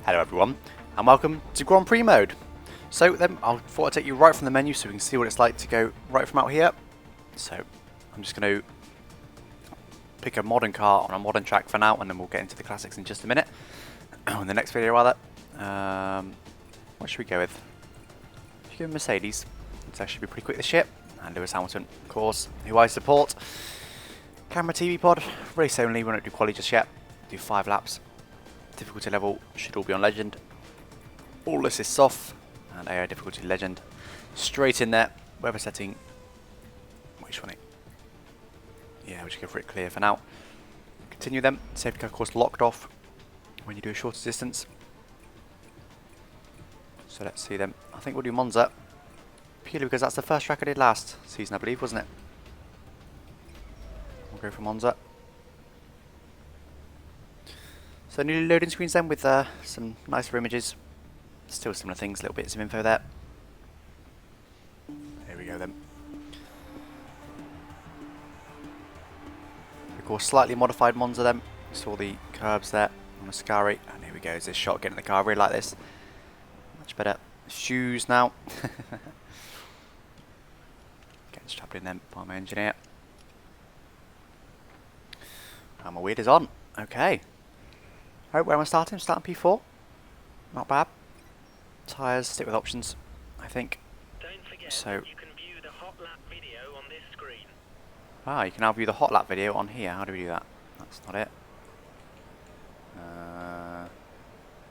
Hello everyone, and welcome to Grand Prix mode. So then I thought I'd take you right from the menu so we can see what it's like to go right from out here. So I'm just going to pick a modern car on a modern track for now, and then we'll get into the classics in just a minute. In the next video rather. What should we go with? Should we go with Mercedes? It's actually be pretty quick this year. And Lewis Hamilton, of course, who I support. Camera TV pod, race only, we won't do quali just yet. Do 5 laps. Difficulty level should all be on legend. All assists off, and AI difficulty legend. Straight in there. Weather setting. Which one? Yeah, we should go for it clear for now. Continue them. Safety car course locked off when you do a shorter distance. So let's see them. I think we'll do Monza. Purely because that's the first track I did last season, I believe, wasn't it? We'll go for Monza. So new loading screens then with some nicer images. Still similar things, little bits of info there. Here we go then. Of course, slightly modified Monza then. You saw the curbs there on the Scari. And here we go, is this shot getting in the car. I really like this. Much better. Shoes now. Getting strapped in then by my engineer. And my wheel is on. Okay. Alright, where am I starting? I'm starting P4. Not bad. Tyres, stick with options, I think. Don't forget so you can view the hot lap video on this screen. Ah, you can now view the hot lap video on here. How do we do that? That's not it.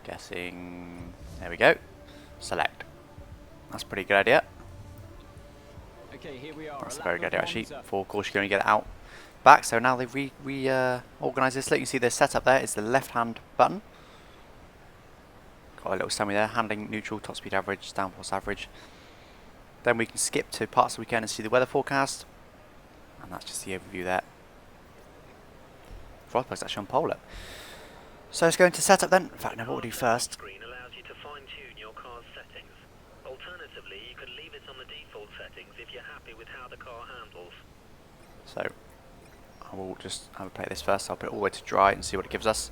Guessing. There we go. Select. That's a pretty good idea. Okay, here we are. That's a very good idea actually. For of course you can only get it out back. So now they've organised this. Look, you can see the setup there is the left hand button. Got a little summary there. Handling neutral, top speed average, downforce average. Then we can skip to parts of the weekend and see the weather forecast. And that's just the overview there. Frostbug's actually on pole up. So let's go into setup then. In fact, no, what we'll do first. Screen allows you to fine-tune your car's settings. Alternatively, you can leave it on the default settings if you're happy with how the car handles. So I will just have a play this first. I'll put it all the way to dry and see what it gives us.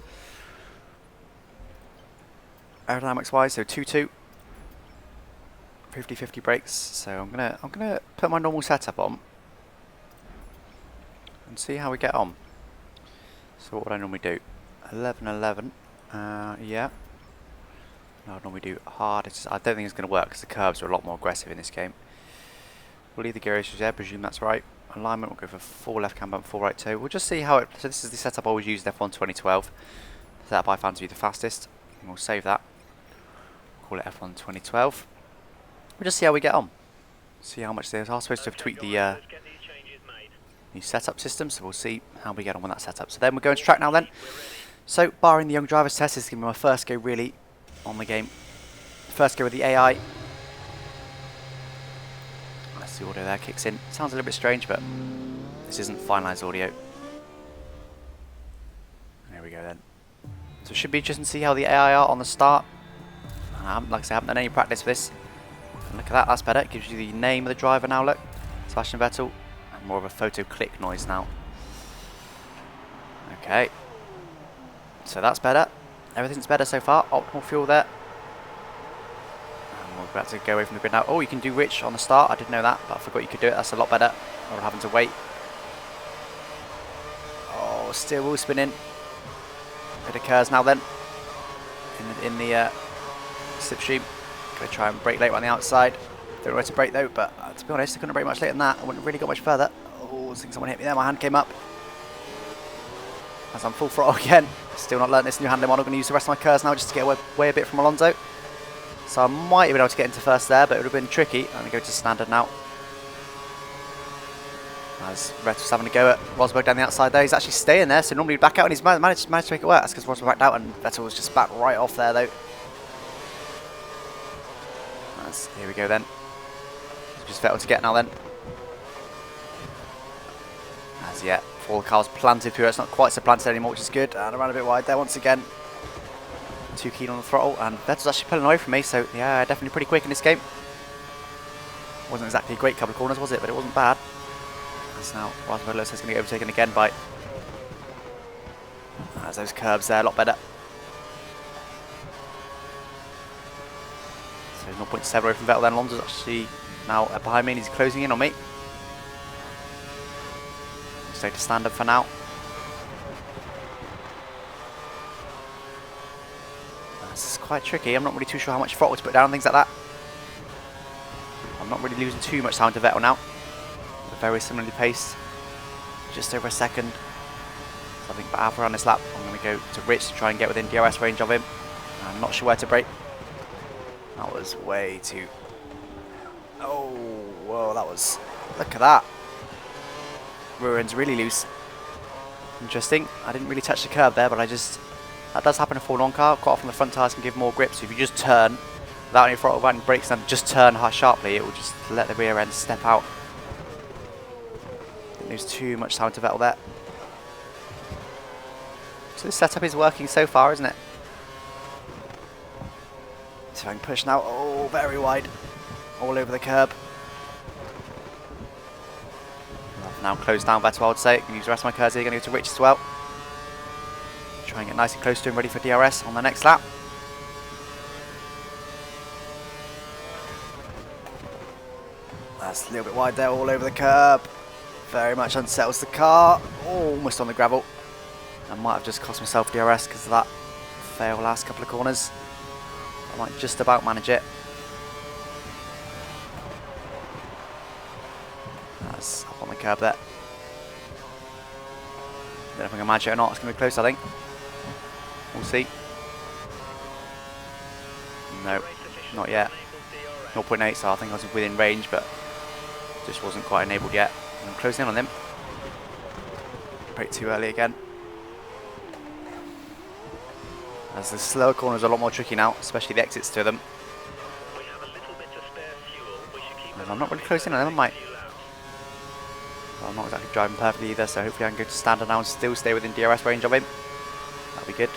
Aerodynamics wise, so 2.2. 50-50 brakes. So I'm gonna put my normal setup on and see how we get on. So what would I normally do? 11-11. Yeah. No, I'd normally do hard. I don't think it's going to work because the curbs are a lot more aggressive in this game. We'll leave the gear issues there. Presume that's right. Alignment, we'll go for 4 left cam bump, 4 right toe. We'll just see how it. So this is the setup I always used in F1 2012. The setup I found to be the fastest. And we'll save that. Call it F1 2012. We'll just see how we get on. See how much they are supposed to have tweaked the new setup system. So we'll see how we get on with that setup. So then we're going to track now then. So barring the young drivers test, this is going to be my first go really on the game. First go with the AI. Let's see, audio there kicks in. Sounds a little bit strange, but this isn't finalised audio. There we go then. So it should be interesting to see how the AI are on the start. Like I said, I haven't done any practice for this. And look at that, that's better. It gives you the name of the driver now, look. Sebastian Vettel. And more of a photo click noise now. Okay. So that's better. Everything's better so far. Optimal fuel there. And we're about to go away from the grid now. Oh, you can do rich on the start. I didn't know that, but I forgot you could do it. That's a lot better. Not having to wait. Oh, still wheel spinning. It occurs now then. In the slipstream. Going to try and brake late on the outside. Don't know where to brake though, but to be honest, I couldn't brake much later than that. I wouldn't have really got much further. Oh, I think someone hit me there. My hand came up. As I'm full throttle again. Still not learnt this new handling model. I'm going to use the rest of my curves now just to get away a bit from Alonso. So I might have been able to get into first there, but it would have been tricky. I'm going to go to standard now. As Vettel's having to go at Rosberg down the outside there. He's actually staying there, so normally he'd back out, and he's managed to make it work. That's because Rosberg backed out, and Vettel was just back right off there though. Here we go then. Just Vettel to get now then. As yet, all the cars planted through. It's not quite so planted anymore, which is good. And I ran a bit wide there once again. Too keen on the throttle, and Vettel's actually pulling away from me. So yeah, definitely pretty quick in this game. Wasn't exactly a great couple of corners, was it? But it wasn't bad. As now, Rosberg looks like he's going to get overtaken again by. As those curbs there, a lot better. So 0.7 away from Vettel then. Alonso's actually now behind me and he's closing in on me. Stay to standard for now. This is quite tricky. I'm not really too sure how much throttle to put down and things like that. I'm not really losing too much time to Vettel now. They're very similarly paced. Just over a second. So I think about halfway around this lap, I'm going to go to Rich to try and get within DRS range of him. I'm not sure where to brake. That was way too... Oh, whoa, that was... Look at that. Rear end's really loose. Interesting. I didn't really touch the curb there, but I just... That does happen in a Formula 1 car. Quite often the front tyres can give more grip, so if you just turn without any throttle, without any brakes, and just turn sharply, it will just let the rear end step out. Didn't lose too much time to Vettel there. So this setup is working so far, isn't it? See if I can push now. Oh, very wide. All over the curb. I've now closed down Vettel, I would say. Use the rest of my curves here. Going to go to Rich as well. Try and get nice and close to him, ready for DRS on the next lap. That's a little bit wide there, all over the curb. Very much unsettles the car. Oh, almost on the gravel. I might have just cost myself DRS because of that fail last couple of corners. I might just about manage it. That's up on the curb there. Don't know if I can manage it or not. It's going to be close, I think. We'll see. No, not yet. 0.8, so I think I was within range, but just wasn't quite enabled yet. I'm closing in on them. Brake too early again. As the slower corners are a lot more tricky now, especially the exits to them. I'm not really closing on them, am I? Well, I'm not exactly driving perfectly either, so hopefully I can go to standard now and still stay within DRS range of him. That'll be good.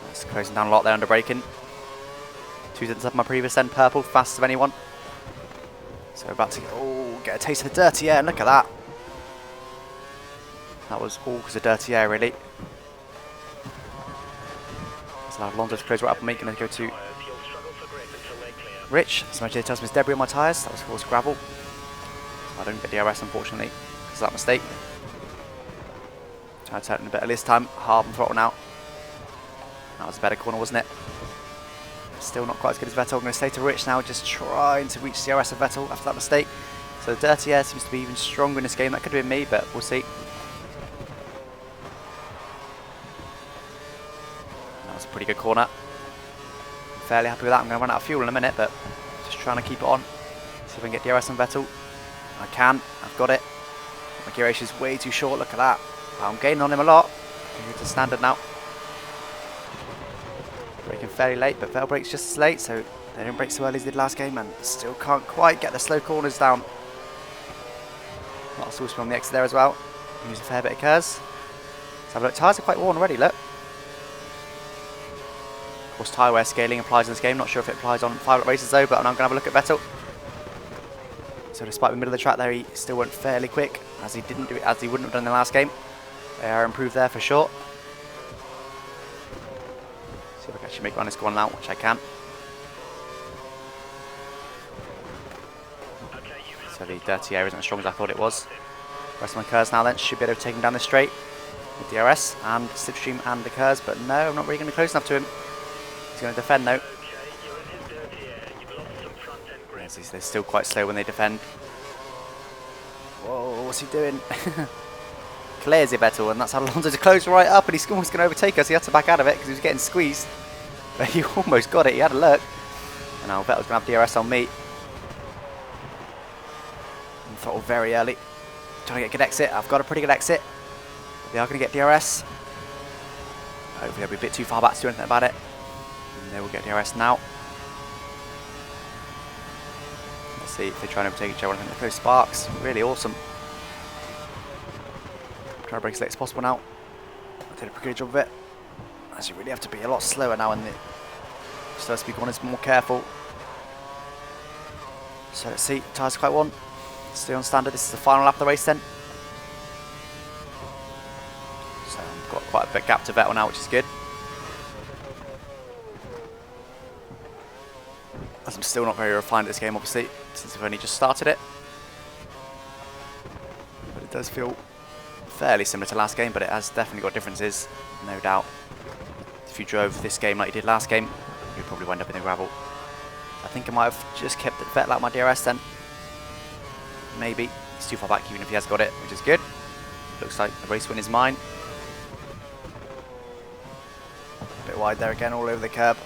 That's closing down a lot there under braking. 2 seconds up my previous end, purple, fastest of anyone. So we're about to get a taste of the dirty air, and look at that. That was all because of dirty air, really. So Alonso to close right up on me, going to go to Rich. So much tells me there's debris on my tyres. That was of course gravel. So I don't get DRS unfortunately because of that mistake. Try to turn it a bit early this time. Hard and throttle now. That was a better corner, wasn't it? Still not quite as good as Vettel. I'm going to stay to Rich now, just trying to reach DRS of Vettel after that mistake. So the dirty air seems to be even stronger in this game. That could have been me, but we'll see. That was a pretty good corner. I'm fairly happy with that. I'm going to run out of fuel in a minute, but just trying to keep it on. See if I can get DRS on Vettel. I can. I've got it. My gear ratio is way too short. Look at that. But I'm gaining on him a lot. Going to standard now. Braking fairly late, but Vettel brakes just as late, so they didn't brake so early as they did last game, and still can't quite get the slow corners down. A lot of sauce from the exit there as well. Use a fair bit of curves. So look, tyres are quite worn already, look. Of course, tyre wear scaling applies in this game. Not sure if it applies on 5 races though, but I'm going to have a look at Vettel. So despite the middle of the track there, he still went fairly quick, as he wouldn't have done in the last game. They are improved there for sure. See if I can actually make runners go on now, which I can. So the dirty air isn't as strong as I thought it was. Rest of my curves now then should be able to take him down the straight with DRS and slipstream and the curves, but no, I'm not really going to be close enough to him. He's going to defend though. Yes, they're still quite slow when they defend. Whoa, what's he doing? Clears it, Vettel, and that's how Alonso to close right up, and he's almost going to overtake us. He had to back out of it because he was getting squeezed. But he almost got it, he had a look. And now Vettel's going to have DRS on me. And throttle very early. Trying to get a good exit. I've got a pretty good exit. They are going to get DRS. Hopefully they'll be a bit too far back to do anything about it. And they will get DRS now. Let's see if they try and overtake each other. I think they're close sparks. Really awesome. Try to brake as late as possible now. I did a pretty good job of it. As you really have to be a lot slower now, and the slower speed one is more careful. So let's see, tyres quite worn. Stay on standard. This is the final lap of the race then. So I've got quite a bit gap to Vettel now, which is good. as I'm still not very refined at this game, obviously, since I've only just started it. But it does feel fairly similar to last game, but it has definitely got differences, no doubt. If you drove this game like you did last game, you'd probably wind up in the gravel. I think I might have just kept it Vettel out my DRS then. Maybe. He's too far back even if he has got it, which is good. Looks like the race win is mine. A bit wide there again, all over the curb.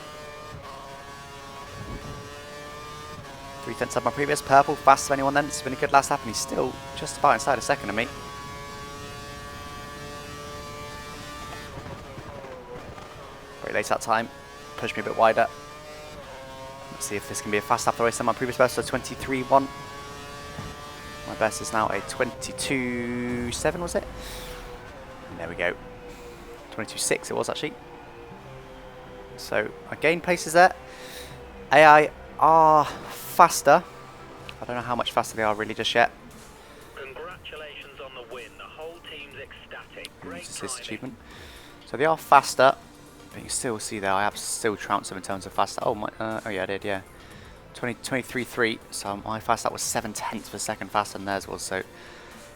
3/10 of my previous. Purple, fast as anyone then. It's been a good last lap and he's still just about inside a second of me. Very late that time. Pushed me a bit wider. Let's see if this can be a fast lap the race. My previous best was 23.1. My best is now a 22.7, was it? And there we go. 22.6 it was actually. So I gained paces there. AI are faster. I don't know how much faster they are really just yet. Congratulations on the win. The whole team's ecstatic. Great This is his driving. achievement. So they are faster, but you can still see there I have still trounced them in terms of faster. Oh my! Oh yeah, I did. Yeah. 23.3, so my fast that was 7/10 of a second faster than theirs was, so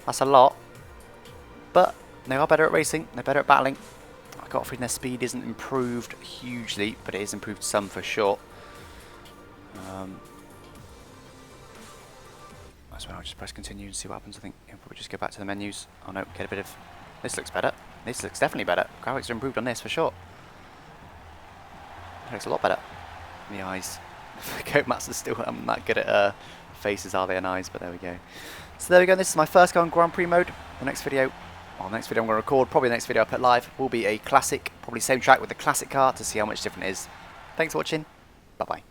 that's a lot. But they are better at racing, they're better at battling. I got a feeling their speed isn't improved hugely, but it is improved some for sure. That's when I'll just press continue and see what happens. I think I'll probably just go back to the menus. Oh no, get a bit of... This looks better. This looks definitely better. Graphics are improved on this for sure. It looks a lot better. And the eyes. Coat Masters still aren't that good at faces, are they, and eyes, but there we go. So there we go, this is my first go on Grand Prix mode. The next video, well, the next video I'm going to record, probably the next video I put live, will be a classic, probably same track with the classic car to see how much different it is. Thanks for watching, bye bye.